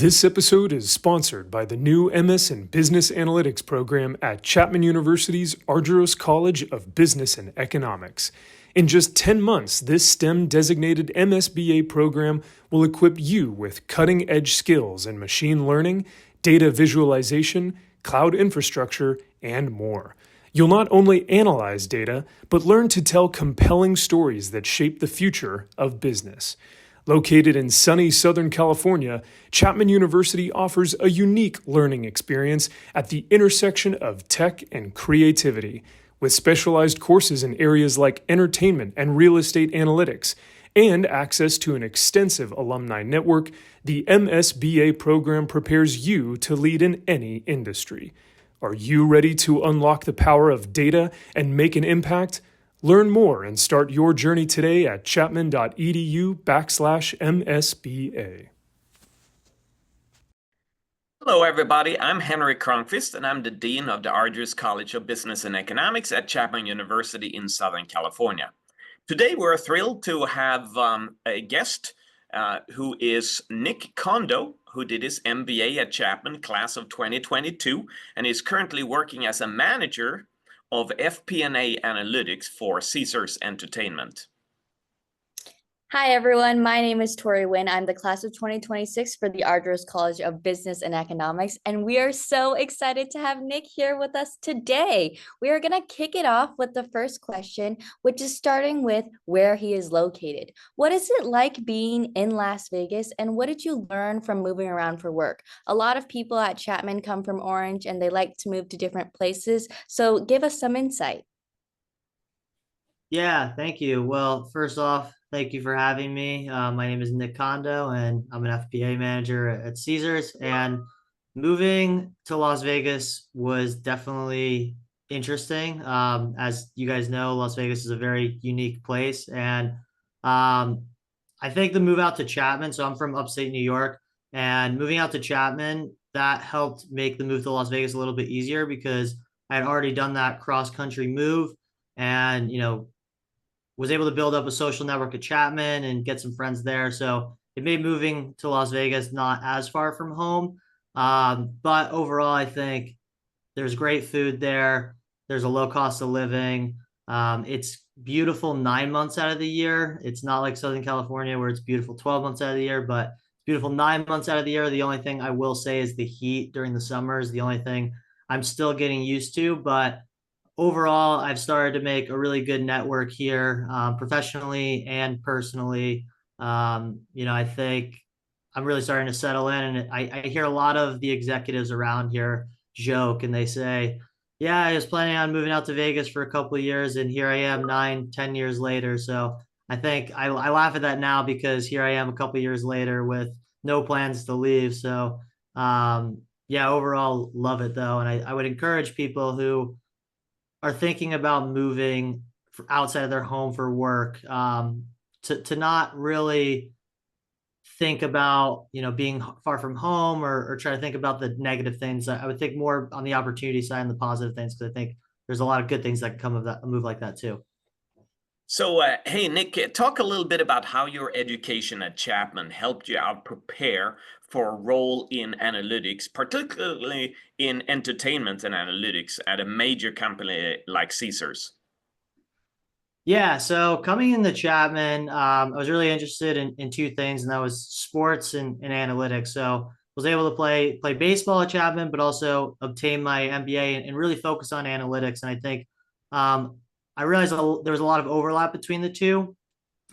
This episode is sponsored by the new MS in Business Analytics program at Chapman University's Argyros College of Business and Economics. In just 10 months, this STEM-designated MSBA program will equip you with cutting-edge skills in machine learning, data visualization, cloud infrastructure, and more. You'll not only analyze data, but learn to tell compelling stories that shape the future of business. Located in sunny Southern California, Chapman University offers a unique learning experience at the intersection of tech and creativity, with specialized courses in areas like entertainment and real estate analytics, and access to an extensive alumni network. The MSBA program prepares you to lead in any industry. Are you ready to unlock the power of data and make an impact? Learn more and start your journey today at chapman.edu/MSBA. Hello, everybody. I'm Henrik Cronqvist, and I'm the Dean of the Argyros College of Business and Economics at Chapman University in Southern California. Today, we're thrilled to have a guest who is Nick Kondo, who did his MBA at Chapman, class of 2022, and is currently working as a manager of FP&A analytics for Caesars Entertainment. Hi, everyone. My name is Tori Wynn. I'm the class of 2026 for the Argyros College of Business and Economics, and we are so excited to have Nick here with us today. We are going to kick it off with the first question, which is starting with where he is located. What is it like being in Las Vegas, and what did you learn from moving around for work? A lot of people at Chapman come from Orange, and they like to move to different places, so give us some insight. Yeah, thank you. Well, first off, thank you for having me. My name is Nick Kondo, and I'm an FBA manager at Caesars. And moving to Las Vegas was definitely interesting. As you guys know, Las Vegas is a very unique place. And I think the move out to Chapman, so I'm from upstate New York, and moving out to Chapman, that helped make the move to Las Vegas a little bit easier because I had already done that cross-country move and, was able to build up a social network at Chapman and get some friends there. So it made moving to Las Vegas not as far from home. But overall, I think there's great food there. There's a low cost of living. It's beautiful 9 months out of the year. It's not like Southern California where it's beautiful 12 months out of the year, but it's beautiful 9 months out of the year. The only thing I will say is the heat during the summer is the only thing I'm still getting used to, but overall, I've started to make a really good network here, professionally and personally. I think I'm really starting to settle in, and I hear a lot of the executives around here joke, and they say, yeah, I was planning on moving out to Vegas for a couple of years, and here I am 9-10 years later. So I think I laugh at that now because here I am a couple of years later with no plans to leave. So yeah, overall, love it though. And I would encourage people who are thinking about moving outside of their home for work, to not really think about, being far from home or try to think about the negative things. I would think more on the opportunity side and the positive things, because I think there's a lot of good things that can come of that, a move like that too. So, hey, Nick, talk a little bit about how your education at Chapman helped you out prepare for a role in analytics, particularly in entertainment and analytics at a major company like Caesars. Yeah, so coming into Chapman, I was really interested in two things, and that was sports and analytics. So I was able to play baseball at Chapman, but also obtain my MBA and really focus on analytics. And I think I realized there was a lot of overlap between the two.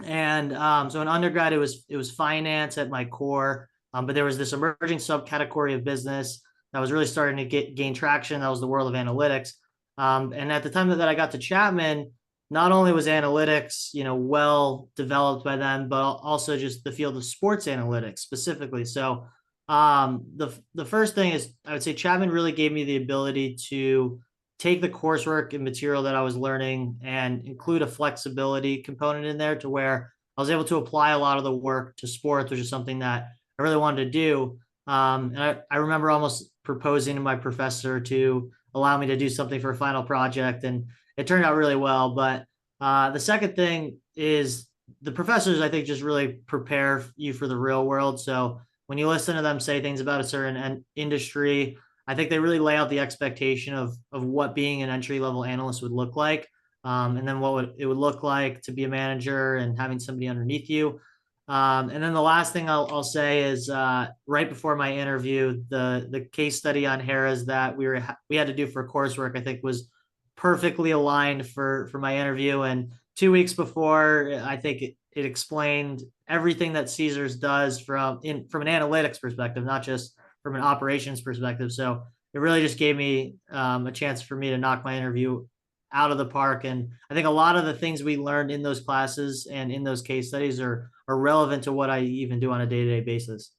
And so in undergrad, it was finance at my core, but there was this emerging subcategory of business that was really starting to gain traction. That was the world of analytics. And at the time that I got to Chapman, not only was analytics, well developed by then, but also just the field of sports analytics specifically. So the first thing is, I would say Chapman really gave me the ability to take the coursework and material that I was learning and include a flexibility component in there to where I was able to apply a lot of the work to sports, which is something that I really wanted to do. And I remember almost proposing to my professor to allow me to do something for a final project, and it turned out really well. But the second thing is the professors, I think, just really prepare you for the real world. So when you listen to them say things about a certain industry, I think they really lay out the expectation of what being an entry level analyst would look like, and then what it would look like to be a manager and having somebody underneath you. And then the last thing I'll say is right before my interview, the case study on Harrah's that we had to do for coursework, I think was perfectly aligned for my interview. And 2 weeks before, I think it explained everything that Caesars does from an analytics perspective, not just from an operations perspective. So it really just gave me a chance for me to knock my interview out of the park. And I think a lot of the things we learned in those classes and in those case studies are relevant to what I even do on a day-to-day basis.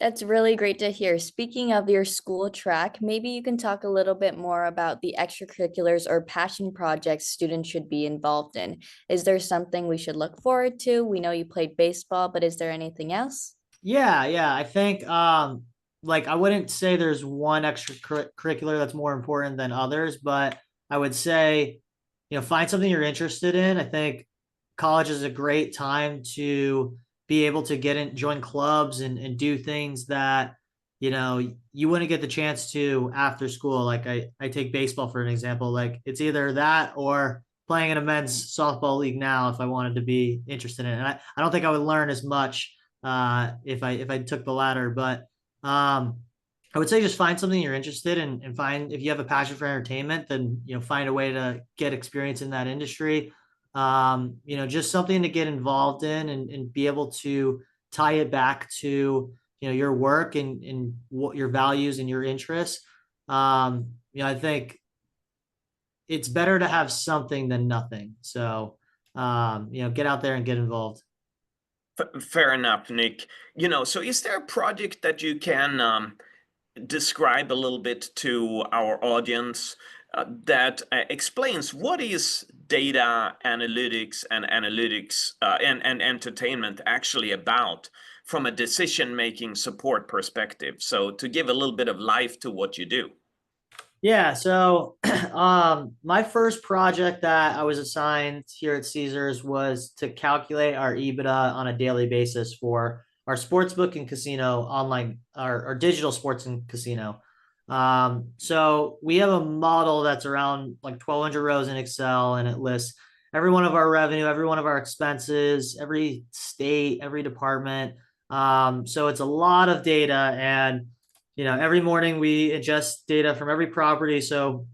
That's really great to hear. Speaking of your school track, maybe you can talk a little bit more about the extracurriculars or passion projects students should be involved in. Is there something we should look forward to? We know you played baseball, but is there anything else? Yeah. I think like I wouldn't say there's one extracurricular that's more important than others, but I would say, find something you're interested in. I think college is a great time to be able to join clubs and do things that, you wouldn't get the chance to after school. Like I take baseball for an example. Like it's either that or playing in a men's softball league now if I wanted to be interested in it. And I don't think I would learn as much if I took the latter. But I would say just find something you're interested in and find if you have a passion for entertainment, then find a way to get experience in that industry. Just something to get involved in and be able to tie it back to your work and what your values and your interests. I think it's better to have something than nothing. So get out there and get involved. Fair enough, Nick. So is there a project that you can describe a little bit to our audience that explains what is data analytics and entertainment actually about from a decision-making support perspective? So to give a little bit of life to what you do. Yeah, so my first project that I was assigned here at Caesars was to calculate our EBITDA on a daily basis for our sportsbook and casino online, our digital sports and casino. So we have a model that's around like 1,200 rows in Excel, and it lists every one of our revenue, every one of our expenses, every state, every department. So it's a lot of data, and every morning we ingest data from every property. So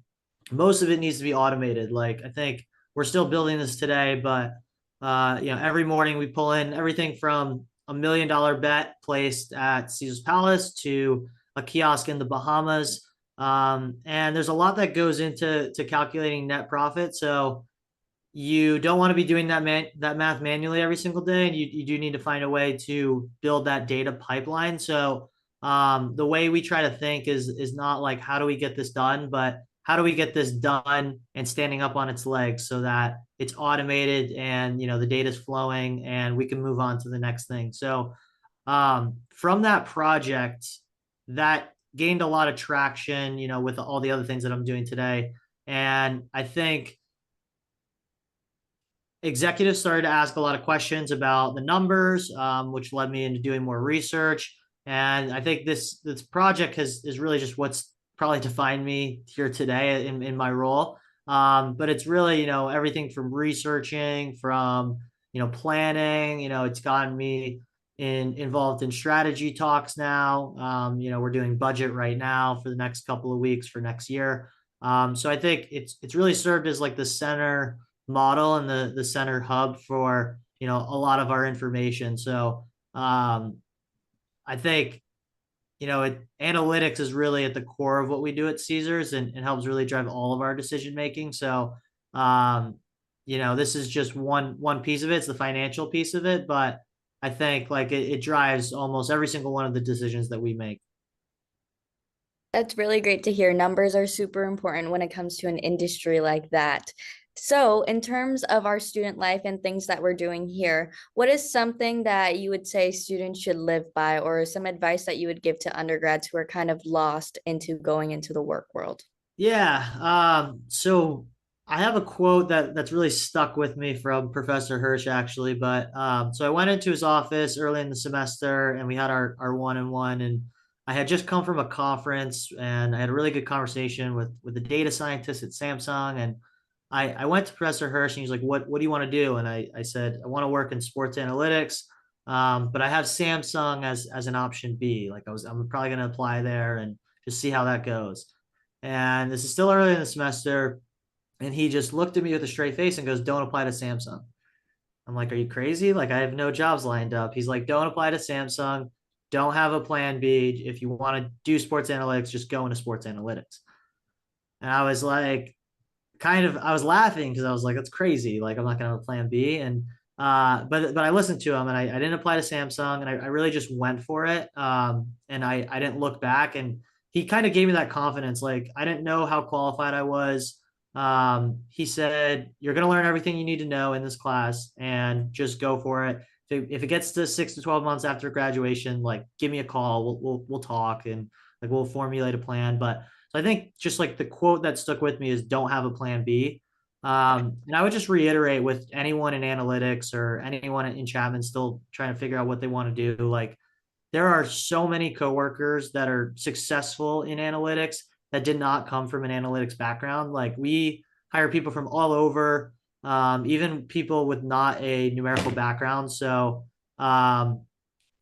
most of it needs to be automated. Like I think we're still building this today, but every morning we pull in everything from $1 million bet placed at Caesar's Palace to a kiosk in the Bahamas. And there's a lot that goes into calculating net profit. So you don't want to be doing that math manually every single day. And you do need to find a way to build that data pipeline. So the way we try to think is not like, how do we get this done, but how do we get this done and standing up on its legs so that it's automated and, the data is flowing and we can move on to the next thing. So from that project, that gained a lot of traction, with all the other things that I'm doing today. And I think executives started to ask a lot of questions about the numbers, which led me into doing more research. And I think this project is really just what's probably defined me here today in my role. But it's really, everything from researching, from, planning, it's gotten me involved in strategy talks now. We're doing budget right now for the next couple of weeks for next year. So I think it's really served as like the center model and the center hub for, a lot of our information. So I think, analytics is really at the core of what we do at Caesars and helps really drive all of our decision making. So, this is just one piece of it. It's the financial piece of it, but I think like it drives almost every single one of the decisions that we make. That's really great to hear. Numbers are super important when it comes to an industry like that. So, in terms of our student life and things that we're doing here, what is something that you would say students should live by, or some advice that you would give to undergrads who are kind of lost into going into the work world? Yeah. So I have a quote that's really stuck with me from Professor Hirsch actually, but so I went into his office early in the semester and we had our one-on-one, and I had just come from a conference and I had a really good conversation with the data scientist at Samsung, and I went to Professor Hirsch and he's like, what do you want to do? And I said, I want to work in sports analytics, but I have Samsung as an option B. Like I'm probably going to apply there and just see how that goes. And this is still early in the semester. And he just looked at me with a straight face and goes, don't apply to Samsung. I'm like, are you crazy? Like, I have no jobs lined up. He's like, don't apply to Samsung. Don't have a plan B. If you want to do sports analytics, just go into sports analytics. And I was like, I was laughing because I was like, that's crazy. Like, I'm not going to have a plan B. And, but I listened to him and I didn't apply to Samsung, and I really just went for it. And I didn't look back, and he kind of gave me that confidence. Like, I didn't know how qualified I was. He said, you're going to learn everything you need to know in this class and just go for it. If it gets to 6 to 12 months after graduation, like, give me a call. We'll talk and like we'll formulate a plan. But so I think just like the quote that stuck with me is don't have a plan B. And I would just reiterate with anyone in analytics or anyone in Chapman still trying to figure out what they want to do. Like, there are so many coworkers that are successful in analytics that did not come from an analytics background. Like, we hire people from all over, even people with not a numerical background. So I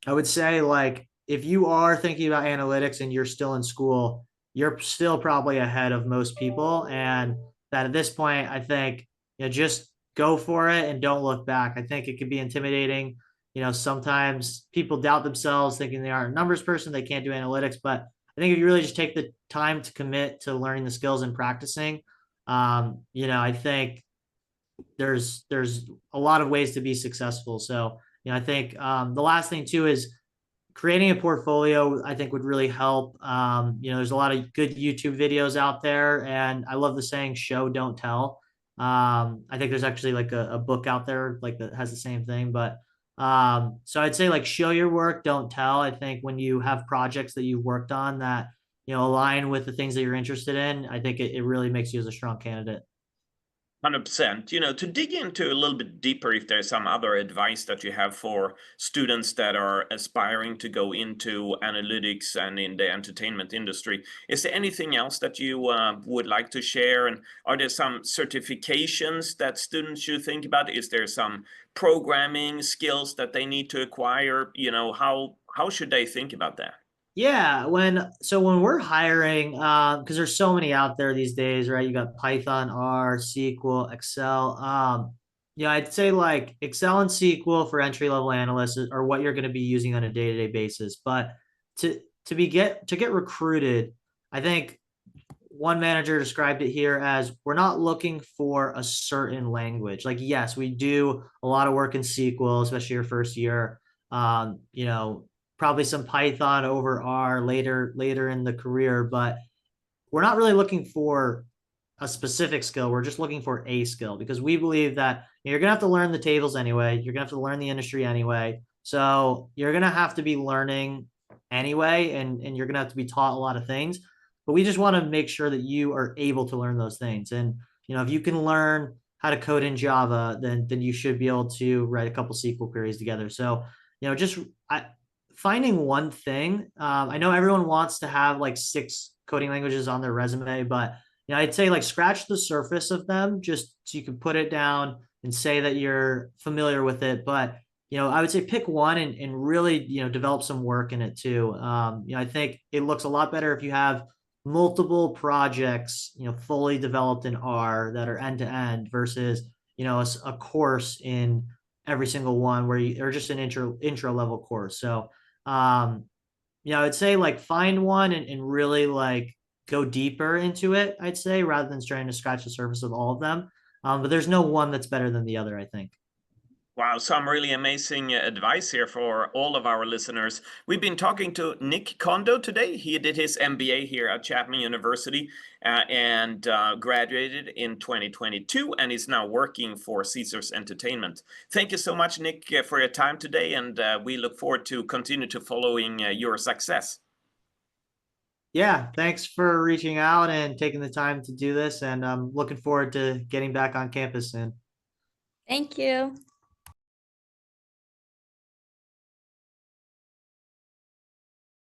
would say, like, if you are thinking about analytics and you're still in school, you're still probably ahead of most people. And that at this point, I think, just go for it and don't look back. I think it could be intimidating. Sometimes people doubt themselves thinking they aren't a numbers person, they can't do analytics. But I think if you really just take the time to commit to learning the skills and practicing, I think there's a lot of ways to be successful. So, I think the last thing too is creating a portfolio, I think, would really help. There's a lot of good YouTube videos out there, and I love the saying show, don't tell. I think there's actually like a book out there like that has the same thing. But so I'd say, like, show your work, don't tell. I think when you have projects that you've worked on that, align with the things that you're interested in, I think it really makes you as a strong candidate. 100%. To dig into a little bit deeper, if there's some other advice that you have for students that are aspiring to go into analytics and in the entertainment industry, is there anything else that you would like to share? And are there some certifications that students should think about? Is there some programming skills that they need to acquire? How should they think about that? Yeah, when we're hiring, because there's so many out there these days, right? You got Python, R, SQL, Excel. I'd say like Excel and SQL for entry level analysts are what you're going to be using on a day-to-day basis. But to get recruited, I think one manager described it here as, we're not looking for a certain language. Like, yes, we do a lot of work in SQL, especially your first year. Probably some Python over R later in the career, but we're not really looking for a specific skill. We're just looking for a skill, because we believe that you're gonna have to learn the tables anyway. You're gonna have to learn the industry anyway. So you're gonna have to be learning anyway, and you're gonna have to be taught a lot of things. But we just want to make sure that you are able to learn those things. And if you can learn how to code in Java, then you should be able to write a couple SQL queries together. So just finding one thing. I know everyone wants to have like 6 coding languages on their resume, but I'd say, like, scratch the surface of them just so you can put it down and say that you're familiar with it. But I would say pick one and really develop some work in it too. I think it looks a lot better if you have multiple projects fully developed in R that are end to end versus a course in every single one or just an intro level course. So I'd say, like, find one and really, like, go deeper into it, I'd say, rather than trying to scratch the surface of all of them. But there's no one that's better than the other, I think. Wow, some really amazing advice here for all of our listeners. We've been talking to Nick Kondo today. He did his MBA here at Chapman University and graduated in 2022 and is now working for Caesars Entertainment. Thank you so much, Nick, for your time today, and we look forward to continue to following your success. Yeah, thanks for reaching out and taking the time to do this. And I'm looking forward to getting back on campus soon. Thank you.